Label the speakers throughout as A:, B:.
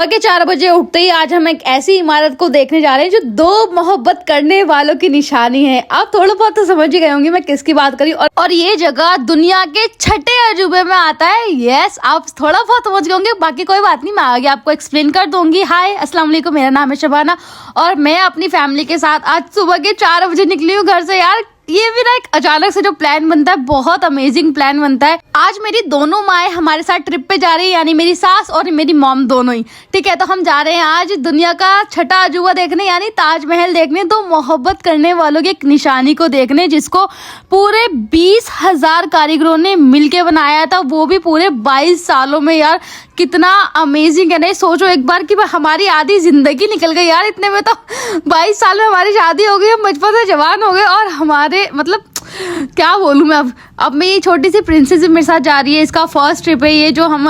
A: के 4 बजे उठते ही आज हम एक ऐसी इमारत को देखने जा रहे हैं जो दो मोहब्बत करने वालों की निशानी है। आप थोड़ा बहुत तो समझ ही गए होंगे मैं किसकी बात करी। और ये जगह दुनिया के 6ठे अजूबे में आता है। यस, आप थोड़ा बहुत समझ गए होंगे, बाकी कोई बात नहीं, मैं आगे आपको एक्सप्लेन कर दूंगी। हाय, अस्सलाम वालेकुम, मेरा नाम है शबाना और मैं अपनी फैमिली के साथ आज सुबह के 4 बजे निकली हूँ घर से। यार ये भी ना एक अचानक से जो प्लान बनता है, बहुत अमेजिंग प्लान बनता है। आज मेरी दोनों माएँ हमारे साथ ट्रिप पे जा रही है, यानी मेरी सास और मेरी मॉम दोनों ही। ठीक है, तो हम जा रहे हैं आज दुनिया का 6ठा अजूबा देखने, यानी ताजमहल देखने, तो मोहब्बत करने वालों की एक निशानी को देखने, जिसको पूरे 20,000 कारीगरों ने मिलके बनाया था, वो भी पूरे 22 सालों में। यार कितना अमेजिंग है ना, सोचो एक बार कि हमारी आधी जिंदगी निकल गई यार इतने में। तो 22 साल में हमारी शादी हो गई, हम बचपन से जवान हो गए और हमारे मतलब क्या बोलूँ मैं। अब मैं ये छोटी सी प्रिंसेस मेरे साथ जा रही है, इसका फर्स्ट ट्रिप है ये, जो हम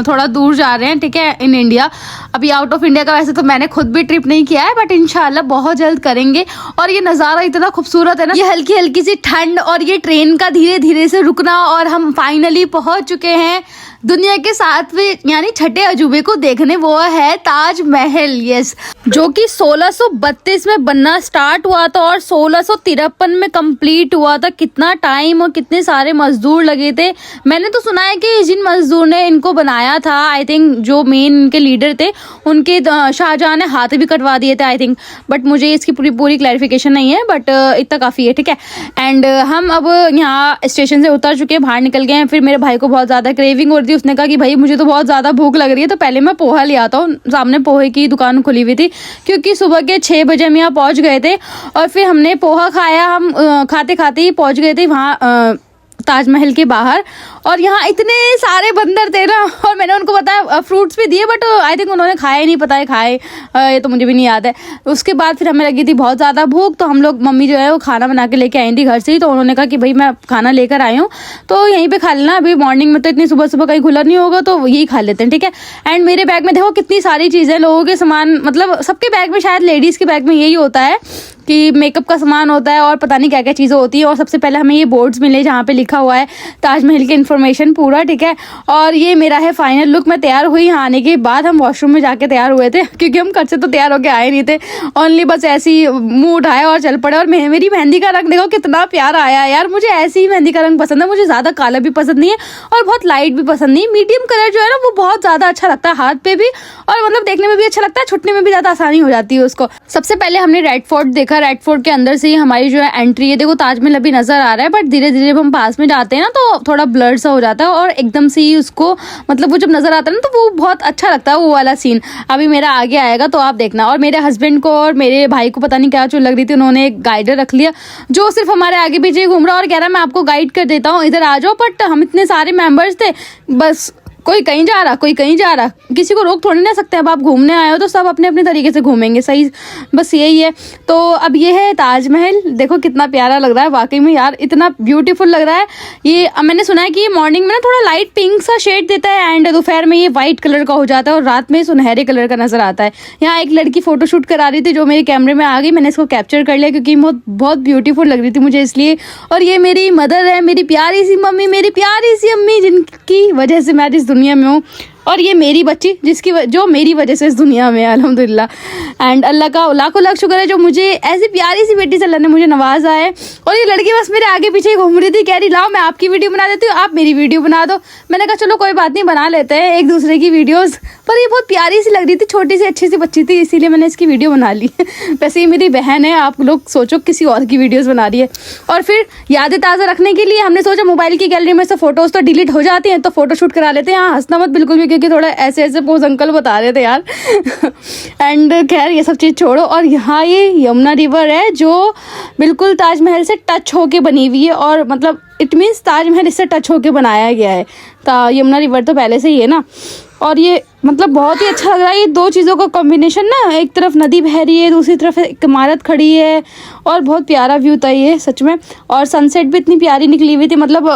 A: थोड़ा दूर जा रहे हैं, ठीक है, इन इंडिया। अभी आउट ऑफ इंडिया का वैसे तो मैंने खुद भी ट्रिप नहीं किया है, बट इंशाल्लाह बहुत जल्द करेंगे। और ये नज़ारा इतना खूबसूरत है ना, ये हल्की हल्की सी ठंड और ये ट्रेन का धीरे धीरे से रुकना, और हम फाइनली पहुंच चुके हैं दुनिया के 7वें यानी 6ठे अजूबे को देखने, वो है ताजमहल। यस, जो कि 1632 में बनना स्टार्ट हुआ था और 1653 में कंप्लीट हुआ था। कितना टाइम और कितने सारे मजदूर लगे थे। मैंने तो सुना है कि जिन मजदूर ने इनको बनाया था, आई थिंक जो मेन इनके लीडर थे, उनके शाहजहां ने हाथ भी कटवा दिए थे आई थिंक, बट मुझे इसकी पूरी क्लैरिफिकेशन नहीं है, बट इतना काफ़ी है। ठीक है, एंड हम अब यहाँ स्टेशन से उतर चुके हैं, बाहर निकल गए हैं। फिर मेरे भाई को बहुत ज़्यादा क्रेविंग हो रही थी, उसने कहा कि भाई मुझे तो बहुत ज़्यादा भूख लग रही है, तो पहले मैं पोहा ले आता हूँ। सामने पोहे की दुकान खुली हुई थी, क्योंकि सुबह के 6 बजे हम यहाँ पहुँच गए थे। और फिर हमने पोहा खाया, हम खाते खाते ही पहुँच गए थे वहाँ ताजमहल के बाहर। और यहाँ इतने सारे बंदर थे ना, और मैंने उनको बताया फ्रूट्स भी दिए, बट आई थिंक उन्होंने खाया ही नहीं, पता है खाए ये तो मुझे भी नहीं याद है। उसके बाद फिर हमें लगी थी बहुत ज़्यादा भूख, तो हम लोग, मम्मी जो है वो खाना बना के लेके आई थी घर से ही, तो उन्होंने कहा कि भाई मैं खाना लेकर आई हूँ तो यहीं पे खा लेना, अभी मॉर्निंग में तो इतनी सुबह सुबह कहीं खुला नहीं होगा, तो यही खा लेते हैं। ठीक है, एंड मेरे बैग में देखो कितनी सारी चीज़ें, लोगों के सामान, मतलब सबके बैग में, शायद लेडीज़ के बैग में यही होता है कि मेकअप का सामान होता है और पता नहीं क्या क्या चीज़ें होती है। और सबसे पहले हमें ये बोर्ड्स मिले जहाँ पे लिखा हुआ है ताजमहल की इन्फॉर्मेशन पूरा। ठीक है, और ये मेरा है फाइनल लुक। मैं तैयार हुई, यहाँ आने के बाद हम वॉशरूम में जाके तैयार हुए थे, क्योंकि हम घर से तो तैयार होके आए नहीं थे, ओनली बस ऐसी मुंह उठाया और चल पड़े। और मेरी मेहंदी का रंग देखो कितना प्यारा आया यार, मुझे ऐसी ही मेहंदी का रंग पसंद है, मुझे ज़्यादा काला भी पसंद नहीं है और बहुत लाइट भी पसंद नहीं है। मीडियम कलर जो है ना वो बहुत ज़्यादा अच्छा लगता है हाथ पे भी, और मतलब देखने में भी अच्छा लगता है, छुटने में भी ज़्यादा आसानी हो जाती है उसको। सबसे पहले हमने रेड फोर्ट देखा, रेड फोर्ट के अंदर से ही हमारी जो है एंट्री है। देखो ताजमहल अभी नजर आ रहा है, बट धीरे धीरे जब हम पास में जाते हैं ना तो थोड़ा ब्लर सा हो जाता है, और एकदम से ही उसको, मतलब वो जब नजर आता है ना तो वो बहुत अच्छा लगता है वो वाला सीन। अभी मेरा आगे आएगा तो आप देखना। और मेरे हस्बैंड को और मेरे भाई को पता नहीं क्या चुल लग रही थी, उन्होंने एक गाइडर रख लिया जो सिर्फ हमारे आगे पीछे घूम रहा और कह रहा मैं आपको गाइड कर देता हूँ, इधर आ जाओ। बट हम इतने सारे मेंबर्स थे, बस कोई कहीं जा रहा, कोई कहीं जा रहा, किसी को रोक थोड़ी ना सकते। अब आप घूमने आए हो तो सब अपने अपने तरीके से घूमेंगे, सही, बस यही है। तो अब ये है ताजमहल, देखो कितना प्यारा लग रहा है वाकई में यार, इतना ब्यूटीफुल लग रहा है। ये मैंने सुना है कि ये मॉर्निंग में ना थोड़ा लाइट पिंक सा शेड देता है, एंड दोपहर में ये वाइट कलर का हो जाता है और रात में सुनहरे कलर का नजर आता है। यहाँ एक लड़की फोटो शूट करा रही थी जो मेरे कैमरे में आ गई, मैंने इसको कैप्चर कर लिया क्योंकि बहुत ब्यूटीफुल लग रही थी मुझे, इसलिए। और ये मेरी मदर है, मेरी प्यारी सी मम्मी, मेरी प्यारी सी अम्मी, जिनकी वजह से मैं इस दुनिया में हूँ। और ये मेरी बच्ची जो मेरी वजह से इस दुनिया में, अल्हम्दुलिल्लाह। एंड अल्लाह का लाखों लाख शुक्र है जो मुझे ऐसी प्यारी सी बेटी से अल्लाह ने मुझे नवाजा है। और ये लड़की बस मेरे आगे पीछे घूम रही थी, कह रही लाओ मैं आपकी वीडियो बना देती हूँ, आप मेरी वीडियो बना दो। मैंने कहा चलो कोई बात नहीं, बना लेते हैं एक दूसरे की वीडियोज़। पर ये बहुत प्यारी सी लग रही थी, छोटी सी अच्छी सी बच्ची थी, इसीलिए मैंने इसकी वीडियो बना ली। वैसे ही मेरी बहन है, आप लोग सोचो किसी और की वीडियोज़ बना रही है। और फिर यादें ताज़ा रखने के लिए हमने सोचा मोबाइल की गैलरी में से फ़ोटोज़ तो डिलीट हो जाती हैं, तो फ़ोटो शूट करा लेते हैं। हाँ, हंसना मत बिल्कुल भी, क्योंकि थोड़ा ऐसे पोज अंकल बता रहे थे यार। एंड खैर ये सब चीज़ छोड़ो, और यहाँ ये यमुना रिवर है जो बिल्कुल ताजमहल से टच होके बनी हुई है, और मतलब इट मीन्स ताजमहल इससे टच होके बनाया गया है। यमुना रिवर तो पहले से ही है ना, और ये मतलब बहुत ही अच्छा लग रहा है। ये दो चीज़ों का कॉम्बिनेशन ना, एक तरफ नदी बह रही है, दूसरी तरफ एक इमारत खड़ी है, और बहुत प्यारा व्यू था ये सच में। और सनसेट भी इतनी प्यारी निकली हुई थी, मतलब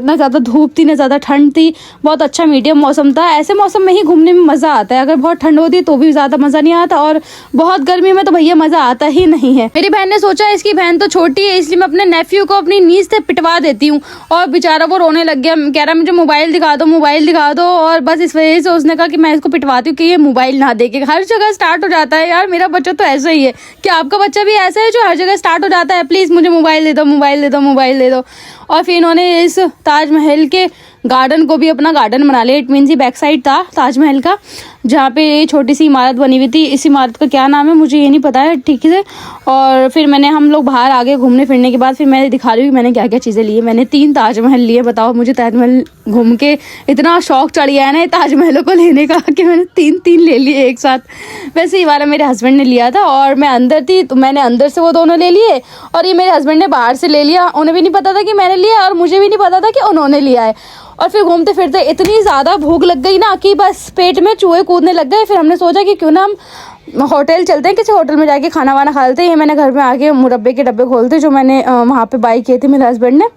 A: ना ज़्यादा धूप थी ना ज़्यादा ठंड थी, बहुत अच्छा मीडियम मौसम था। ऐसे मौसम में ही घूमने में मज़ा आता है, अगर बहुत ठंड होती तो भी ज़्यादा मज़ा नहीं आता, और बहुत गर्मी में तो भैया मज़ा आता ही नहीं है। मेरी बहन ने सोचा इसकी बहन तो छोटी है, इसलिए मैं अपने नेफ्यू को अपनी नीज से पिटवा देती हूँ, और बेचारा वो रोने लग गया, कह रहा मुझे मोबाइल दिखा दो, मोबाइल दिखा दो। और बस इस वजह से उसने कहा कि मैं मैं इसको पिटवाती हूँ कि ये मोबाइल ना देखे। हर जगह स्टार्ट हो जाता है यार, मेरा बच्चा तो ऐसा ही है। क्या आपका बच्चा भी ऐसा है जो हर जगह स्टार्ट हो जाता है, प्लीज़ मुझे मोबाइल दे दो, मोबाइल दे दो, मोबाइल दे दो। और फिर इन्होंने इस ताजमहल के गार्डन को भी अपना गार्डन बना लिया। इट मीन्स ये बैक साइड था ताजमहल का, जहाँ पे ये छोटी सी इमारत बनी हुई थी। इस इमारत का क्या नाम है मुझे ये नहीं पता है ठीक से। और फिर हम लोग बाहर आगे घूमने फिरने के बाद फिर मैं दिखा रही हूँ कि मैंने क्या क्या चीज़ें ली है। मैंने 3 ताजमहल लिए। बताओ, मुझे ताजमहल घूम के इतना शौक चढ़ गया है ना ताजमहलों को लेने का कि मैंने 3 ले लिए एक साथ। वैसे ये वाला मेरे हस्बैंड ने लिया था और मैं अंदर थी तो मैंने अंदर से वो दोनों ले लिए, और ये मेरे हस्बैंड ने बाहर से ले लिया। उन्हें भी नहीं पता था कि मैंने लिया और मुझे भी नहीं पता था कि उन्होंने लिया है। और फिर घूमते फिरते इतनी ज़्यादा भूख लग गई ना कि बस पेट में चूहे कूदने लग गए। फिर हमने सोचा कि क्यों ना हम होटल चलते हैं, किसी होटल में जाके खाना वाना खा लेते हैं। ये मैंने घर में आके मुरब्बे के डब्बे खोलते जो मैंने वहाँ पे बाई किए थे मेरे हस्बैंड ने,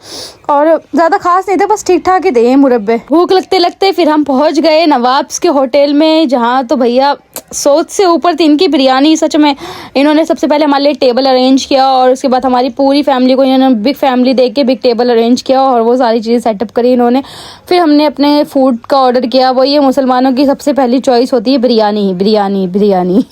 A: और ज़्यादा खास नहीं थे, बस ठीक ठाक ही थे ये मुरब्बे। भूख लगते लगते फिर हम पहुँच गए नवाब्स के होटल में, जहाँ तो भैया सोच से ऊपर थी इनकी बिरयानी। सच में इन्होंने सबसे पहले हमारे लिए टेबल अरेंज किया और उसके बाद हमारी पूरी फैमिली को इन्होंने बिग फैमिली देख के बिग टेबल अरेंज किया और वो सारी चीज़ें सेटअप करी इन्होंने। फिर हमने अपने फूड का ऑर्डर किया। वो ये मुसलमानों की सबसे पहली चॉइस होती है बिरयानी, बिरयानी, बिरयानी।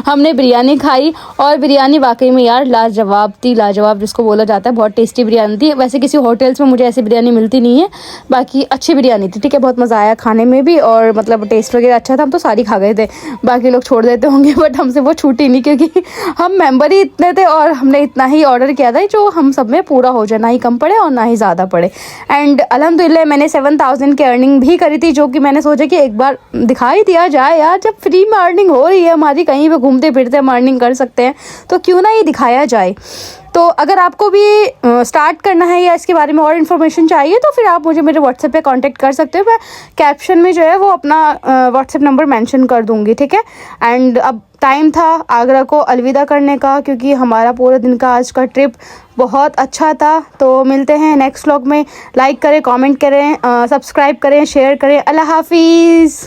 A: हमने बिरयानी खाई और बिरयानी वाकई में यार लाजवाब थी, लाजवाब जिसको बोला जाता है। बहुत टेस्टी बिरयानी थी। वैसे किसी होटल्स में मुझे ऐसी बिरयानी मिलती नहीं है, बाकी अच्छी बिरयानी थी। ठीक है, बहुत मज़ा आया खाने में भी और मतलब टेस्ट वगैरह अच्छा था। हम तो सारी खा गए थे, बाकी लोग छोड़ देते होंगे बट हमसे वो छूटी नहीं क्योंकि हम मेंबर ही इतने थे और हमने इतना ही ऑर्डर किया था जो हम सब में पूरा हो जाए, ना ही कम पड़े और ना ही ज़्यादा पड़े। एंड अल्हम्दुलिल्लाह मैंने 7000 की अर्निंग भी करी थी, जो कि मैंने सोचा कि एक बार दिखाई दिया जाए यार, जब फ्री में अर्निंग हो रही है हमारी, कहीं पे घूमते फिरते हम अर्निंग कर सकते हैं तो क्यों ना ये दिखाया जाए। तो अगर आपको भी स्टार्ट करना है या इसके बारे में और इन्फॉर्मेशन चाहिए तो फिर आप मुझे मेरे व्हाट्सएप पे कांटेक्ट कर सकते हो। मैं कैप्शन में जो है वो अपना व्हाट्सएप नंबर मेंशन कर दूंगी, ठीक है। एंड अब टाइम था आगरा को अलविदा करने का, क्योंकि हमारा पूरे दिन का आज का ट्रिप बहुत अच्छा था। तो मिलते हैं नेक्स्ट व्लॉग में। लाइक करें, कमेंट करें, सब्सक्राइब करें, शेयर करें। अल्लाह हाफिज़।